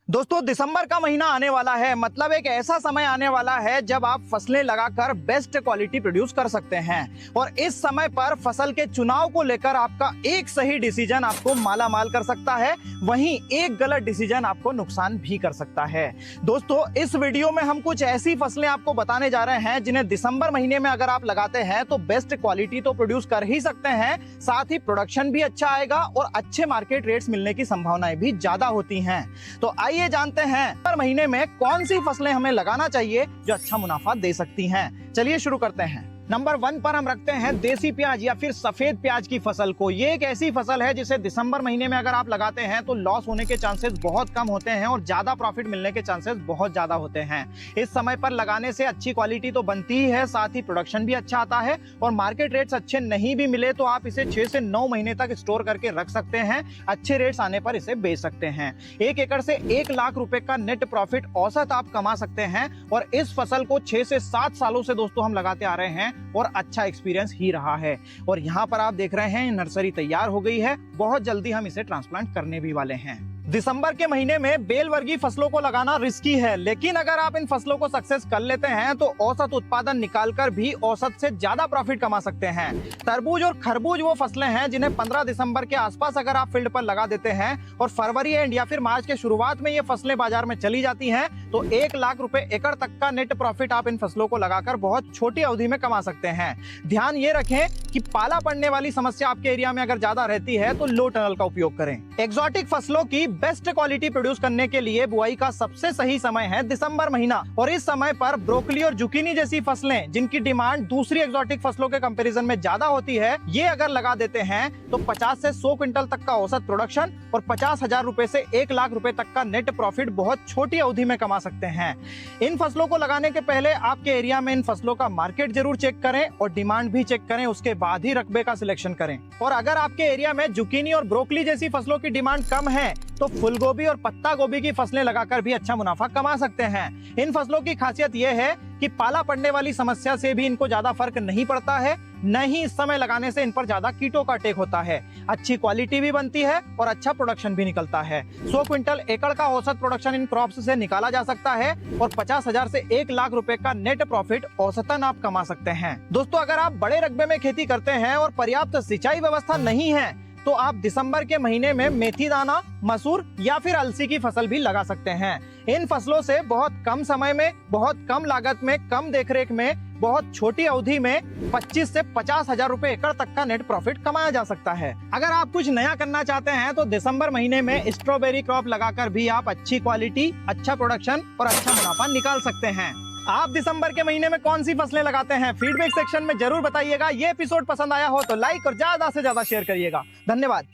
दोस्तों दिसंबर का महीना आने वाला है, मतलब एक ऐसा समय आने वाला है जब आप फसलें लगाकर बेस्ट क्वालिटी प्रोड्यूस कर सकते हैं। और इस समय पर फसल के चुनाव को लेकर आपका एक सही डिसीजन आपको माला माल कर सकता है, वहीं एक गलत डिसीजन आपको नुकसान भी कर सकता है। दोस्तों इस वीडियो में हम कुछ ऐसी फसलें आपको बताने जा रहे हैं जिन्हें दिसंबर महीने में अगर आप लगाते हैं तो बेस्ट क्वालिटी तो प्रोड्यूस कर ही सकते हैं, साथ ही प्रोडक्शन भी अच्छा आएगा और अच्छे मार्केट रेट्स मिलने की संभावनाएं भी ज्यादा होती हैं। तो आइए जानते हैं हर महीने में कौन सी फसलें हमें लगाना चाहिए जो अच्छा मुनाफा दे सकती हैं। चलिए शुरू करते हैं। नंबर 1 पर हम रखते हैं देसी प्याज या फिर सफेद प्याज की फसल को। ये एक ऐसी फसल है जिसे दिसंबर महीने में अगर आप लगाते हैं तो लॉस होने के चांसेस बहुत कम होते हैं और ज्यादा प्रॉफिट मिलने के चांसेस बहुत ज्यादा होते हैं। इस समय पर लगाने से अच्छी क्वालिटी तो बनती ही है, साथ ही प्रोडक्शन भी अच्छा आता है और मार्केट रेट्स अच्छे नहीं भी मिले तो आप इसे 6 से 9 महीने तक स्टोर करके रख सकते हैं। अच्छे रेट्स आने पर इसे बेच सकते हैं। 1 एकड़ से 1 लाख रुपए का नेट प्रॉफिट औसत आप कमा सकते हैं और इस फसल को 6 से 7 सालों से दोस्तों हम लगाते आ रहे हैं और अच्छा एक्सपीरियंस ही रहा है। और यहाँ पर आप देख रहे हैं नर्सरी तैयार हो गई है, बहुत जल्दी हम इसे ट्रांसप्लांट करने भी वाले हैं। दिसंबर के महीने में बेल वर्गीय फसलों को लगाना रिस्की है, लेकिन अगर आप इन फसलों को सक्सेस कर लेते हैं तो औसत उत्पादन निकालकर भी औसत से ज्यादा प्रॉफिट कमा सकते हैं। तरबूज और खरबूज वो फसलें हैं जिन्हें 15 दिसंबर के आसपास अगर आप फील्ड पर लगा देते हैं और फरवरी एंड या फिर मार्च के शुरुआत में ये फसलें बाजार में चली जाती हैं तो 1 लाख रुपए एकड़ तक का नेट प्रॉफिट आप इन फसलों को लगाकर बहुत छोटी अवधि में कमा सकते हैं। ध्यान ये रखें कि पाला पड़ने वाली समस्या आपके एरिया में अगर ज्यादा रहती है तो लो टनल का उपयोग करें। एक्सोटिक फसलों की बेस्ट क्वालिटी प्रोड्यूस करने के लिए बुआई का सबसे सही समय है दिसंबर महीना और इस समय पर ब्रोकली और जुकीनी जैसी फसलें जिनकी डिमांड दूसरी एक्सोटिक फसलों के कंपैरिजन में ज्यादा होती है, ये अगर लगा देते हैं तो 50 से 100 क्विंटल तक का औसत प्रोडक्शन और 50,000 रुपए से 1 लाख रुपए तक का नेट प्रॉफिट बहुत छोटी अवधि में कमा सकते हैं। इन फसलों को लगाने के पहले आपके एरिया में इन फसलों का मार्केट जरूर चेक करें और डिमांड भी चेक करें, उसके बाद ही रकबे का सिलेक्शन करें। और अगर आपके एरिया में जुकीनी और ब्रोकली जैसी फसलों की डिमांड कम है तो फूलगोभी और पत्ता गोभी की फसलें लगाकर भी अच्छा मुनाफा कमा सकते हैं। इन फसलों की खासियत यह है कि पाला पड़ने वाली समस्या से भी इनको ज्यादा फर्क नहीं पड़ता है, न ही इस समय लगाने से इन पर ज्यादा कीटों का अटैक होता है। अच्छी क्वालिटी भी बनती है और अच्छा प्रोडक्शन भी निकलता है। 100 क्विंटल एकड़ का औसत प्रोडक्शन इन क्रॉप्स से निकाला जा सकता है और 50,000 से 1 लाख रुपए का नेट प्रॉफिट औसतन आप कमा सकते हैं। दोस्तों अगर आप बड़े रकबे में खेती करते हैं और पर्याप्त सिंचाई व्यवस्था नहीं है तो आप दिसंबर के महीने में मेथी दाना, मसूर या फिर अलसी की फसल भी लगा सकते हैं। इन फसलों से बहुत कम समय में, बहुत कम लागत में, कम देखरेख में, बहुत छोटी अवधि में 25 से 50,000 रुपए एकड़ तक का नेट प्रॉफिट कमाया जा सकता है। अगर आप कुछ नया करना चाहते हैं तो दिसंबर महीने में स्ट्रॉबेरी क्रॉप लगाकर भी आप अच्छी क्वालिटी, अच्छा प्रोडक्शन और अच्छा मुनाफा निकाल सकते हैं। आप दिसंबर के महीने में कौन सी फसलें लगाते हैं फीडबैक सेक्शन में जरूर बताइएगा। ये एपिसोड पसंद आया हो तो लाइक और ज्यादा से ज्यादा शेयर करिएगा। धन्यवाद।